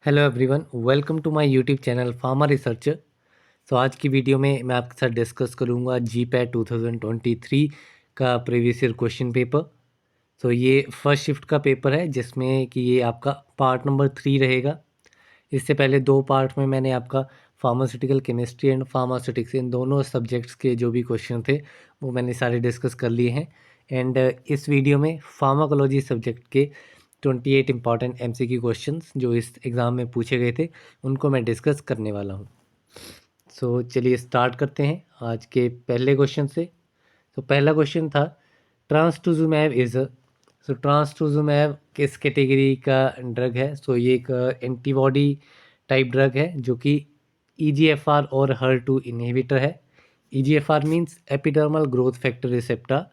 Hello everyone, welcome to my YouTube channel pharma researcher. तो आज की वीडियो में मैं आपके साथ डिस्कस करूंगा जीपैट 2023 का प्रीवियस ईयर क्वेश्चन पेपर। तो ये फर्स्ट शिफ्ट का पेपर है जिसमें कि ये आपका पार्ट नंबर 3 रहेगा। इससे पहले दो पार्ट में मैंने आपका फार्मास्यूटिकल केमिस्ट्री एंड फार्मास्यूटिक्स इन दोनों सब्जेक्ट्स के जो भी क्वेश्चन थे वो मैंने सारे डिस्कस कर लिए हैं। एंड इस वीडियो में फार्माकोलॉजी सब्जेक्ट के 28 इंपॉर्टेंट एमसीक्यू क्वेश्चंस जो इस एग्ज़ाम में पूछे गए थे उनको मैं डिस्कस करने वाला हूँ। सो चलिए स्टार्ट करते हैं आज के पहले क्वेश्चन से। तो पहला क्वेश्चन था ट्रांसटुजुमैब इज़ सो ट्रांसटुजुमैब किस कैटेगरी का ड्रग है। सो ये एक एंटीबॉडी टाइप ड्रग है जो कि ईजीएफआर और HER2 इनहिबिटर है। EGFR means epidermal growth factor receptor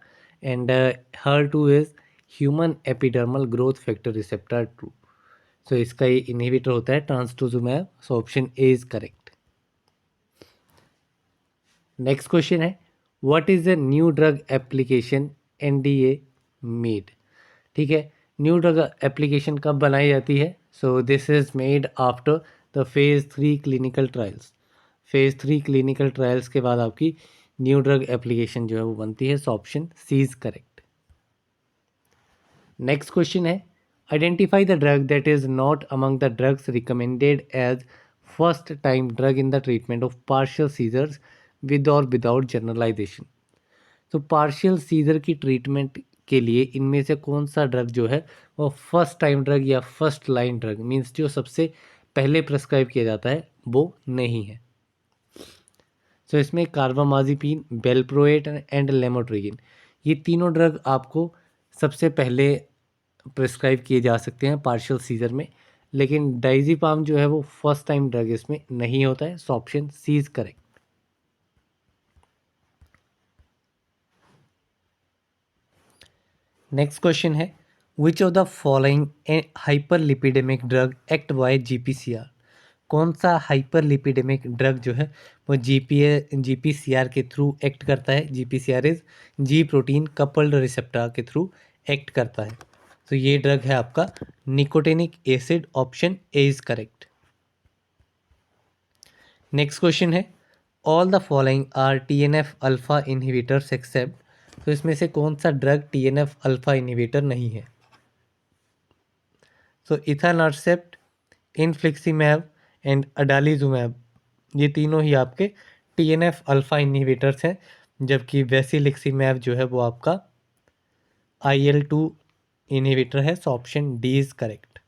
and HER2 is human epidermal growth factor receptor 2। So इसका ये इनहिबिटर होता है trastuzumab. So option A is correct. Next question है what is the new drug application NDA made. ठीक है, new drug application कब बनाई जाती है। So this is made after the phase 3 clinical trials. Phase 3 clinical trials के बाद आपकी न्यू ड्रग एप्लीकेशन जो है वो बनती है। So option C is correct. Next question है identify the drug that is not among the drugs recommended as first time drug in the treatment of partial seizures with और without generalization. तो partial seizure की treatment के लिए इनमें से कौन सा ड्रग जो है वो फर्स्ट टाइम ड्रग या फर्स्ट लाइन ड्रग मीन्स जो सबसे पहले प्रेस्क्राइब किया जाता है वो नहीं है। सो इसमें कार्बामाजिपिन, बेल्प्रोएट एंड लेमोट्रिगिन ये तीनों ड्रग आपको सबसे पहले प्रिस्क्राइब किए जा सकते हैं पार्शियल सीजर में, लेकिन डाइजीपाम जो है वो फर्स्ट टाइम ड्रग इसमें नहीं होता है। So option C is correct. Next question है which of the following hyperlipidemic drug act by GPCR. कौन सा हाइपरलिपिडेमिक ड्रग जो है वो जीपीसीआर के थ्रू एक्ट करता है। GPCR is G protein coupled receptor के थ्रू एक्ट करता है। तो ये ड्रग है आपका nicotinic acid. Option A is correct. Next question है all the following are TNF alpha inhibitors except. तो इसमें से कौन सा ड्रग टीएनएफ अल्फा इनहिबिटर नहीं है। सो इथानरसेप्ट, इनफ्लिक्सीमैब एंड अडालीजुमैब ये तीनों ही आपके टीएनएफ अल्फा इनहिबिटर्स हैं, जबकि वेसिलिक्सीमैब जो है वो आपका IL-2 इनहिबिटर है। So option D is correct.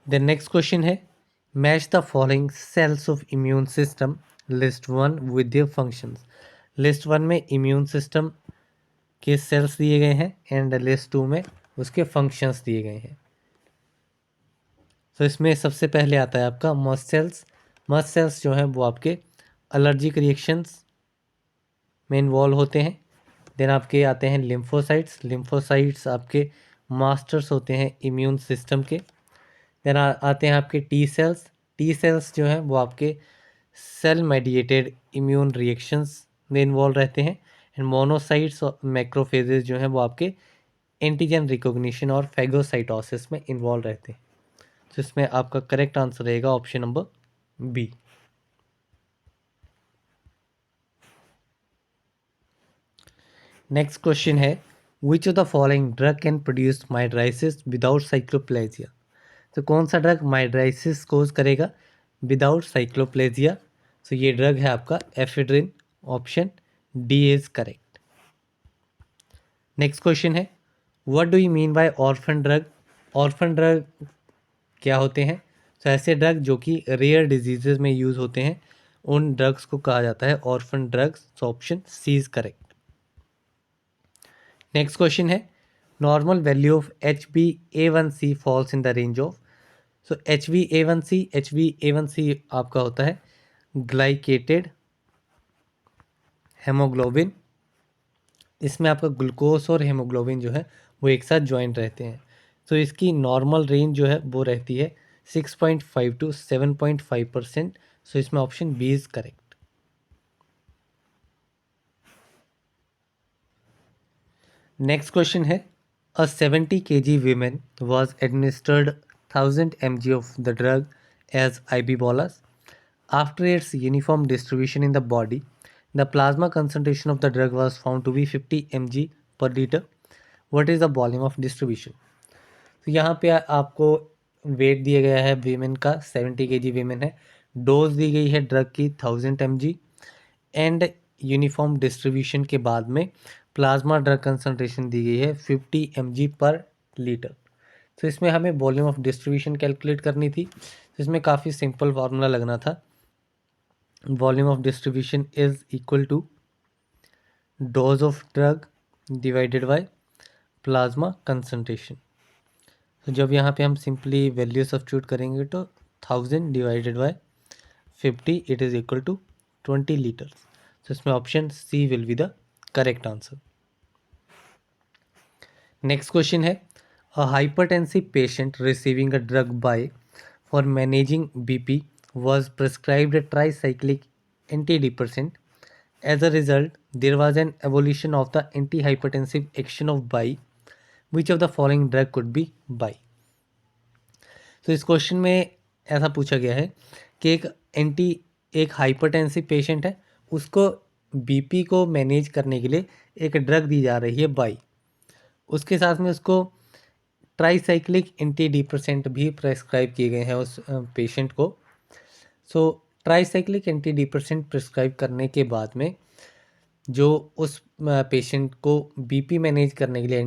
The next question है match the following cells of immune system list 1 with their functions. List 1 में इम्यून सिस्टम के सेल्स दिए गए हैं एंड लिस्ट 2 में उसके फंक्शंस दिए गए हैं। तो इसमें सबसे पहले आता है आपका मस्ट सेल्स। मस्ट सेल्स जो हैं वो आपके एलर्जिक रिएक्शंस में इन्वॉल्व होते हैं। देन आपके आते हैं लिम्फोसाइट्स। लिम्फोसाइट्स आपके मास्टर्स होते हैं इम्यून सिस्टम के। देन आते हैं आपके टी सेल्स। टी सेल्स जो हैं वो आपके सेल मेडिएटेड इम्यून रिएक्शंस में इन्वॉल्व रहते हैं। एंड मोनोसाइट्स और मैक्रोफेजेस जो हैं वो आपके एंटीजन रिकॉग्निशन और फैगोसाइटोसिस में इन्वॉल्व रहते हैं। तो इसमें आपका करेक्ट आंसर रहेगा option number B. Next question है which of the following drug can produce mydriasis without cycloplegia. तो कौन सा ड्रग माइड्राइसिस कोज करेगा विदाउट साइक्लोप्लेजिया। तो ये ड्रग है आपका ephedrine. Option D is correct. Next question है what do you mean by orphan drug. Orphan drug क्या होते हैं। तो ऐसे ड्रग जो कि रेयर डिजीजेज में यूज़ होते हैं उन ड्रग्स को कहा जाता है ऑर्फन ड्रग्स। तो option C is correct. Next question है normal value of HbA1c falls in the range of. So HbA1c आपका होता है ग्लाइकेटेड हेमोग्लोबिन। इसमें आपका ग्लूकोज और हेमोग्लोबिन जो है वो एक साथ ज्वाइंट रहते हैं। तो इसकी नॉर्मल रेंज जो है वो रहती है 6.5 to 7.5%। सो इसमें option B is correct. Next question है A 70 kg woman was administered 1000 mg of the drug as IV bolus. After its uniform distribution in the body, the plasma concentration of the drug was found to be 50 mg per liter. What is the volume of distribution? तो यहाँ पे आपको wait दिया गया है women का 70 kg women है, dose दी गई है ड्रग की 1000 mg एंड यूनिफॉर्म डिस्ट्रीब्यूशन के बाद में प्लाज्मा ड्रग कंसंट्रेशन दी गई है 50 mg पर लीटर। तो इसमें हमें वॉल्यूम ऑफ डिस्ट्रीब्यूशन कैलकुलेट करनी थी। तो इसमें काफ़ी सिंपल फार्मूला लगना था। Volume of distribution is equal to dose of drug divided by plasma concentration. तो जब यहाँ पे हम सिंपली वैल्यू सब्स्टिट्यूट करेंगे तो 1000 divided by 50 it is equal to 20 litres. तो इसमें option C will be the correct answer. Next question है, a hypertensive patient receiving a drug by for managing BP was prescribed a tricyclic antidepressant. As a result, there was an evolution of the antihypertensive action of by. Which of the following drug could be by? तो इस question में ऐसा पूछा गया है कि एक hypertensive patient है, उसको बीपी को मैनेज करने के लिए एक ड्रग दी जा रही है बाई, उसके साथ में उसको ट्राईसाइक्लिक एंटी डिप्रेसेंट भी प्रेस्क्राइब किए गए हैं उस पेशेंट को। सो ट्राईसाइक्लिक एंटी डिप्रेसेंट प्रिस्क्राइब करने के बाद में जो उस पेशेंट को बीपी मैनेज करने के लिए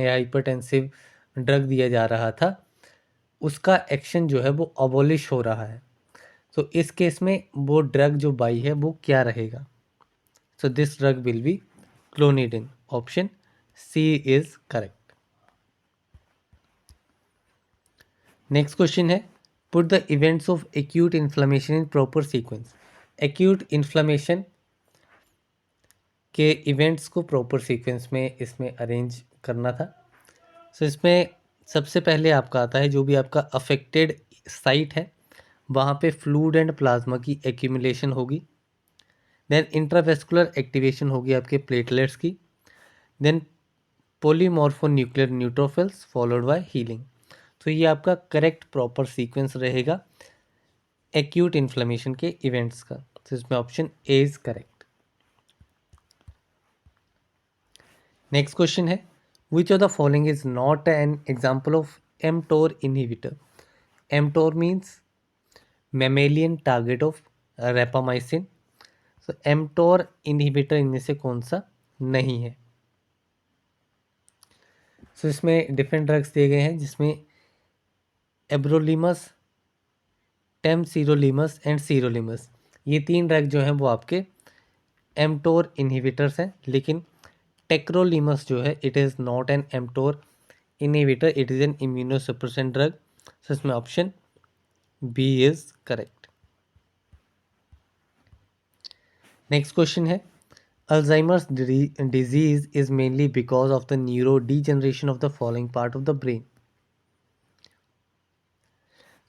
हाइपरटेंसिव ड्रग दिया जा रहा था, उसका एक्शन जो है वो अबॉलिश हो रहा है। तो इस केस में वो ड्रग जो बाई है वो क्या रहेगा? So this drug will be clonidine. Option C is correct. Next question है, put the events of acute inflammation in proper sequence. Acute inflammation के इवेंट्स को प्रॉपर सीक्वेंस में इसमें अरेंज करना था। सो इसमें सबसे पहले आपका आता है जो भी आपका अफेक्टेड साइट है वहाँ पे फ्लूइड एंड प्लाज्मा की एक्यूमुलेशन होगी। देन इंट्रावेस्कुलर एक्टिवेशन होगी आपके प्लेटलेट्स की। Then polymorphonuclear neutrophils followed by healing. तो ये आपका करेक्ट प्रॉपर सीक्वेंस रहेगा एक्यूट इन्फ्लेमेशन के इवेंट्स का। तो इसमें option A is correct. Next question है, which of the following is not an example of mTOR inhibitor. MTOR means mammalian target of rapamycin. तो एमटोर इनहिबिटर इनमें से कौन सा नहीं है? सो इसमें डिफरेंट ड्रग्स दिए गए हैं जिसमें एब्रोलीमस, टेमसिरोलीमस एंड सिरोलीमस, ये तीन ड्रग जो हैं वो आपके एमटोर इनहिबिटर्स हैं। लेकिन टेक्रोलीमस जो है it is not an mTOR inhibitor, it is an immunosuppressant drug. So इसमें option B is correct. Next question है, Alzheimer's disease is mainly because of the neuro degeneration of the following part of the brain.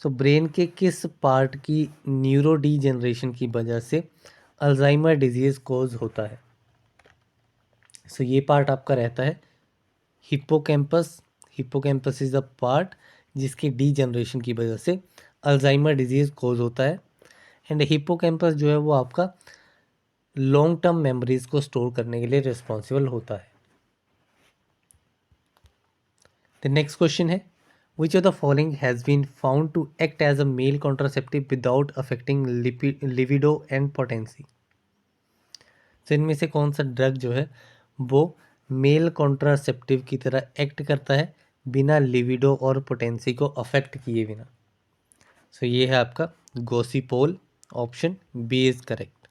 तो brain के किस part की neuro degeneration की वजह से Alzheimer disease cause होता है? सो ये पार्ट आपका रहता है hippocampus. Hippocampus is the part जिसकी डीजनरेशन की वजह से अल्जाइमर डिजीज कोज होता है। एंड हिप्पोकैम्पस जो है वो आपका लॉन्ग टर्म मेमोरीज को स्टोर करने के लिए रिस्पॉन्सिबल होता है। द नेक्स्ट क्वेश्चन है, which of the following has been found to act as a male contraceptive without affecting libido and potency. तो इनमें से कौन सा ड्रग जो है वो मेल कॉन्ट्रासेप्टिव की तरह एक्ट करता है बिना लिविडो और पोटेंसी को अफेक्ट किए बिना? सो ये है आपका gossypol. Option B is correct.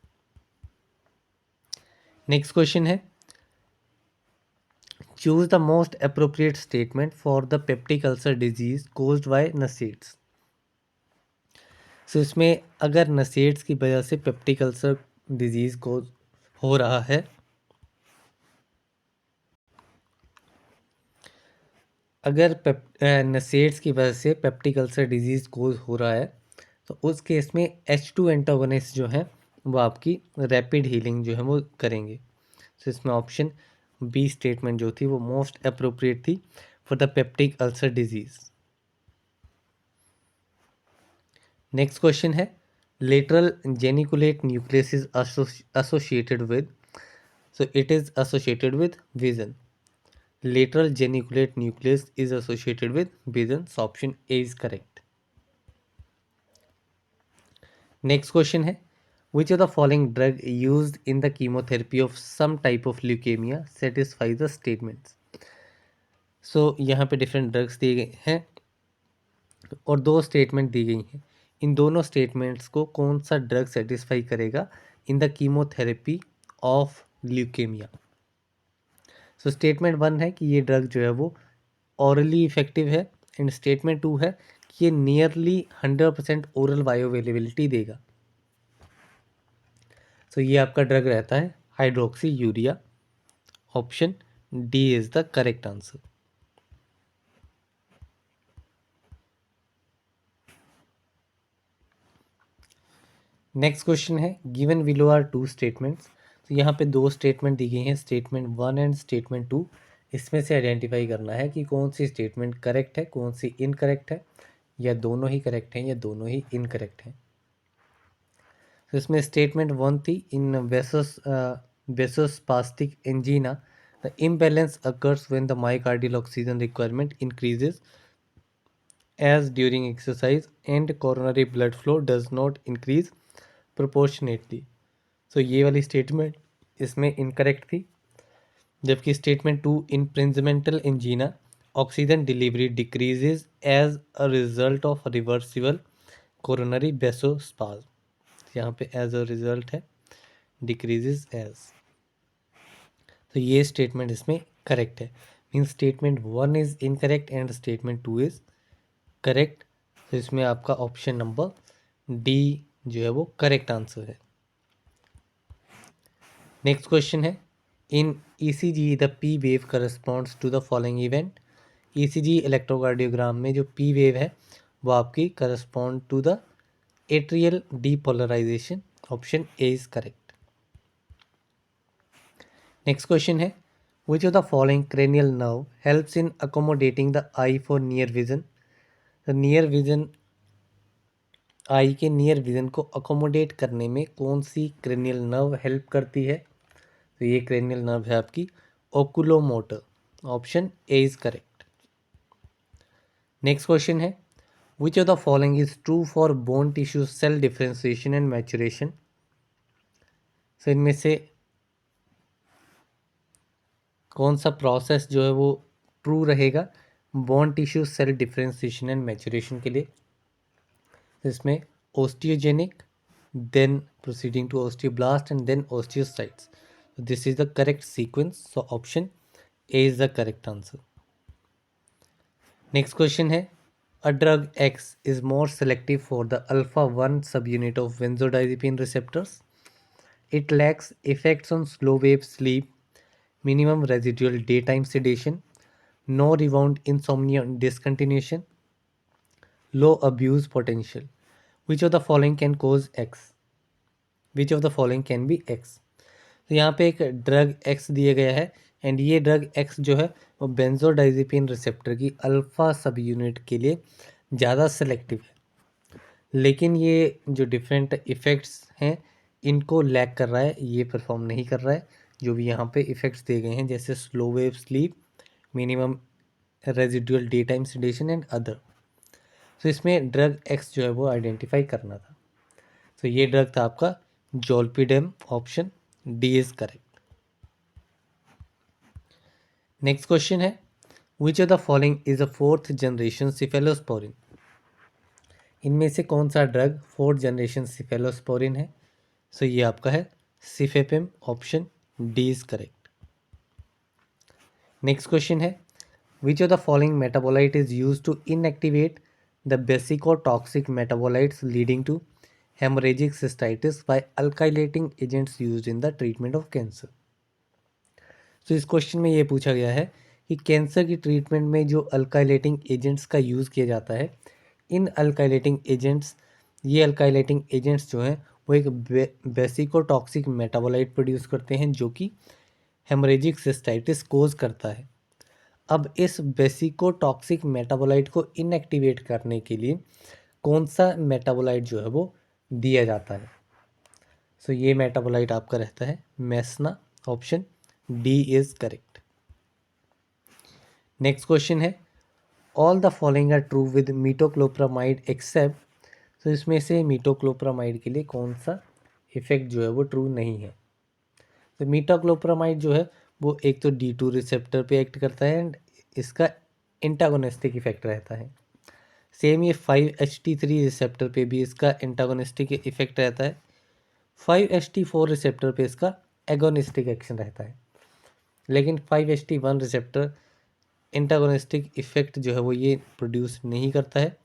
Next question है, choose the most appropriate statement for the peptic ulcer disease caused by NSAIDs. So इसमें अगर नसेड्स की वजह से पेप्टिक अल्सर डिजीज को हो रहा है, अगर नसेड्स की वजह से पेप्टिक अल्सर डिजीज कोज हो रहा है तो उस केस में H2 एंटागोनिस्ट जो हैं वो आपकी रैपिड हीलिंग जो है वो करेंगे। तो इसमें ऑप्शन बी स्टेटमेंट जो थी वो मोस्ट अप्रोप्रिएट थी for the peptic ulcer disease. Next question है lateral geniculate nucleus is associated with, so it is associated with vision. Lateral geniculate nucleus is associated with vision, so option A is correct. Next question है which of the following drug used in the chemotherapy of some type of leukemia satisfies the statements? So यहाँ पे different drugs दिए गए हैं और दो statement दी गई हैं। इन दोनों स्टेटमेंट्स को कौन सा ड्रग सेटिस्फाई करेगा in the chemotherapy of leukaemia? So statement 1 है कि ये ड्रग जो है वो ऑरली इफेक्टिव है एंड स्टेटमेंट 2 है कि ये नियरली 100% ओरल बायो अवेलेबिलिटी देगा। सो ये आपका ड्रग रहता है hydroxyurea. Option D is the correct answer. Next question है given below are two statements. तो यहाँ पे दो स्टेटमेंट दी गई हैं, स्टेटमेंट 1 एंड स्टेटमेंट 2। इसमें से आइडेंटिफाई करना है कि कौन सी स्टेटमेंट करेक्ट है, कौन सी इनकरेक्ट है, या दोनों ही करेक्ट हैं या दोनों ही इनकरेक्ट हैं। तो इसमें स्टेटमेंट 1 थी इन वेसोस्पास्टिक एंजीना the imbalance occurs when the myocardial oxygen requirement increases as during exercise and coronary blood flow does not increase proportionately। So ये वाली स्टेटमेंट इसमें इनकरेक्ट थी, जबकि statement 2 in Prinzmetal angina oxygen delivery decreases as a result of reversible coronary vasospasm. यहाँ पे as a result है, decreases as. तो ये स्टेटमेंट इसमें करेक्ट है, mean statement 1 is incorrect and statement 2 is correct. तो इसमें आपका ऑप्शन नंबर डी जो है वो करेक्ट आंसर है। नेक्स्ट क्वेश्चन है in ECG the P wave corresponds to the following event. ECG electrocardiogram में जो पी वेव है वो आपकी correspond to the atrial depolarization. Option A is correct. Next question है which of the following cranial nerve helps in accommodating the eye for near vision. Near vision, eye के near vision को accommodate करने में कौन सी cranial nerve help करती है? तो ये क्रेनियल नर्व है आपकी oculomotor. Option A is correct. Next question है which of the following is true for bone tissue cell differentiation and maturation. So इनमें से कौन सा प्रोसेस जो है वो ट्रू रहेगा bone tissue cell differentiation and maturation के लिए? इसमें osteogenic, then proceeding to osteoblast and then osteocytes. This is the correct sequence, so option A is the correct answer. Next question है a drug X is more selective for the alpha 1 subunit of benzodiazepine receptors. It lacks effects on slow wave sleep, minimum residual daytime sedation, no rebound insomnia discontinuation, low abuse potential. Which of the following can cause X? Which of the following can be X? तो यहाँ पे एक drug X दिया गया है and ये drug X जो है वो बेंजोडाइजिपिन रिसेप्टर की अल्फा सब यूनिट के लिए ज़्यादा सेलेक्टिव है, लेकिन ये जो डिफरेंट इफ़ेक्ट्स हैं इनको लैक कर रहा है, ये परफॉर्म नहीं कर रहा है। जो भी यहाँ पे इफ़ेक्ट्स दिए गए हैं जैसे slow wave sleep, minimum residual day time sedation and other. तो इसमें ड्रग एक्स जो है वो आइडेंटिफाई करना था। तो ये ड्रग था आपका zolpidem. Option D is correct. Next question है which of the following is a fourth generation cephalosporin. इनमें से कौन सा ड्रग फोर्थ जनरेशन सिफेलोस्पोरिन है? सो ये आपका है cefepime. Option D is correct. Next question है which of the following metabolite is use to inactivate the vesicotoxic metabolites leading to haemorrhagic cystitis by alkylating agents used in the treatment of cancer. तो इस question में ये पूछा गया है कि cancer की ट्रीटमेंट में जो अल्काइलेटिंग एजेंट्स का यूज़ किया जाता है, इन अल्काइलेटिंग एजेंट्स, ये अल्काइलेटिंग एजेंट्स जो हैं वो एक बेसिकोटॉक्सिक मेटाबोलाइट प्रोड्यूस करते हैं जो कि हेमरेजिक सिस्टाइटिस कोज करता है। अब इस वेसिकोटॉक्सिक मेटाबोलाइट को इनएक्टिवेट करने के लिए कौन सा मेटाबोलाइट जो है वो दिया जाता है? सो ये मेटाबोलाइट आपका रहता है mesna. Option D is correct. Next question है all the following are true with metoclopramide except. तो इसमें से मीटोक्लोप्रामाइड के लिए कौन सा इफेक्ट जो है वो ट्रू नहीं है? तो मीटोक्लोप्रामाइड जो है वो एक तो D2 रिसेप्टर पे एक्ट करता है एंड इसका एंटागोनिस्टिक इफेक्ट रहता है। सेम ये 5-HT3 रिसेप्टर पे भी इसका एंटागोनिस्टिक इफेक्ट रहता है। 5-HT4 रिसेप्टर पे इसका एगोनिस्टिक एक्शन रहता है, लेकिन 5-HT1 रिसेप्टर एंटागोनिस्टिक इफेक्ट जो है वो ये प्रोड्यूस नहीं करता है।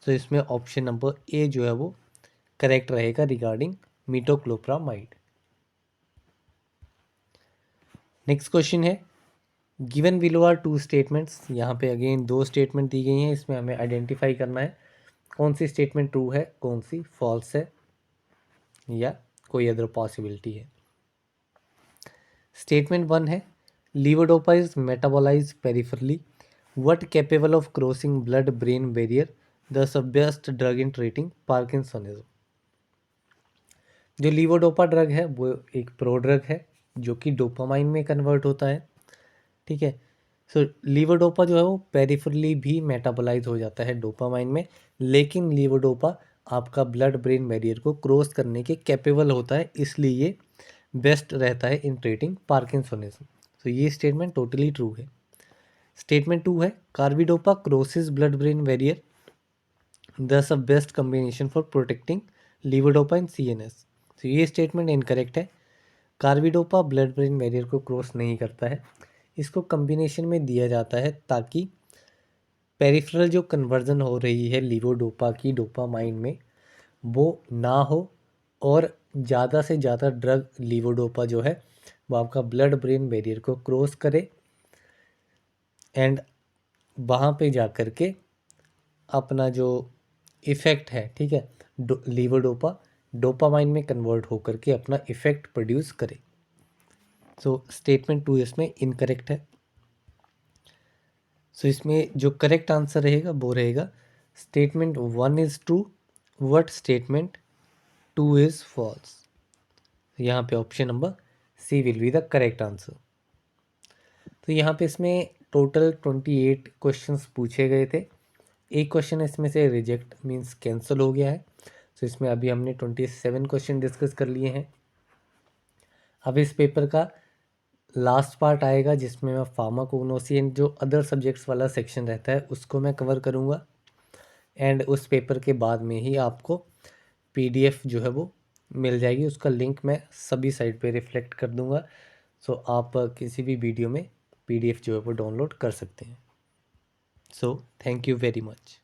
तो इसमें ऑप्शन नंबर ए जो है वो करेक्ट रहेगा रिगार्डिंग मीटोक्लोप्रामाइड। नेक्स्ट क्वेश्चन है given below are two statements. यहाँ पे अगेन दो स्टेटमेंट दी गई हैं, इसमें हमें आइडेंटिफाई करना है कौन सी स्टेटमेंट ट्रू है, कौन सी फॉल्स है या कोई अदर पॉसिबिलिटी है। स्टेटमेंट 1 है levodopa is metabolize peripherally what capable of crossing blood brain barrier the best drug in treating parkinsonism. जो लीवोडोपा ड्रग है वो एक प्रो ड्रग है जो कि डोपामाइन में कन्वर्ट होता है। ठीक है, सो लीवोडोपा जो है वो पेरिफेरली भी मेटाबोलाइज हो जाता है डोपामाइन में, लेकिन लीवोडोपा आपका ब्लड ब्रेन बैरियर को क्रॉस करने के कैपेबल होता है, इसलिए ये बेस्ट रहता है इन ट्रीटिंग पार्किंसोनिज्म। तो ये स्टेटमेंट टोटली ट्रू है। स्टेटमेंट 2 है carbidopa crosses blood brain barrier thus a best combination for protecting levodopa in CNS। तो ये स्टेटमेंट इनकरेक्ट है। कार्बिडोपा ब्लड ब्रेन बैरियर को क्रॉस नहीं करता है, इसको कम्बिनेशन में दिया जाता है ताकि पेरिफेरल जो कन्वर्जन हो रही है लीवोडोपा की डोपामाइन में वो ना हो और ज़्यादा से ज़्यादा ड्रग लीवोडोपा जो है वो आपका ब्लड ब्रेन बैरियर को क्रॉस करे एंड वहाँ पे जा कर के अपना जो इफ़ेक्ट है, ठीक है, लीवोडोपा डोपामाइन में कन्वर्ट होकर के अपना इफ़ेक्ट प्रोड्यूस करे। सो स्टेटमेंट 2 इसमें इनकरेक्ट है। सो इसमें जो करेक्ट आंसर रहेगा वो रहेगा statement 1 is true what statement 2 is false. यहाँ पे option number C will be the correct answer. तो यहाँ पे इसमें टोटल 28 क्वेश्चंस पूछे गए थे। एक क्वेश्चन इसमें से रिजेक्ट मींस कैंसिल हो गया है। तो इसमें अभी हमने 27 क्वेश्चन डिस्कस कर लिए हैं। अब इस पेपर का लास्ट पार्ट आएगा जिसमें मैं फार्माकोग्नोसी एंड जो अदर सब्जेक्ट्स वाला सेक्शन रहता है उसको मैं कवर करूँगा एंड उस पेपर के बाद में ही आपको PDF जो है वो मिल जाएगी। उसका लिंक मैं सभी साइट पे रिफ्लेक्ट कर दूँगा, सो आप किसी भी वीडियो में PDF जो है वो डाउनलोड कर सकते हैं। So thank you very much.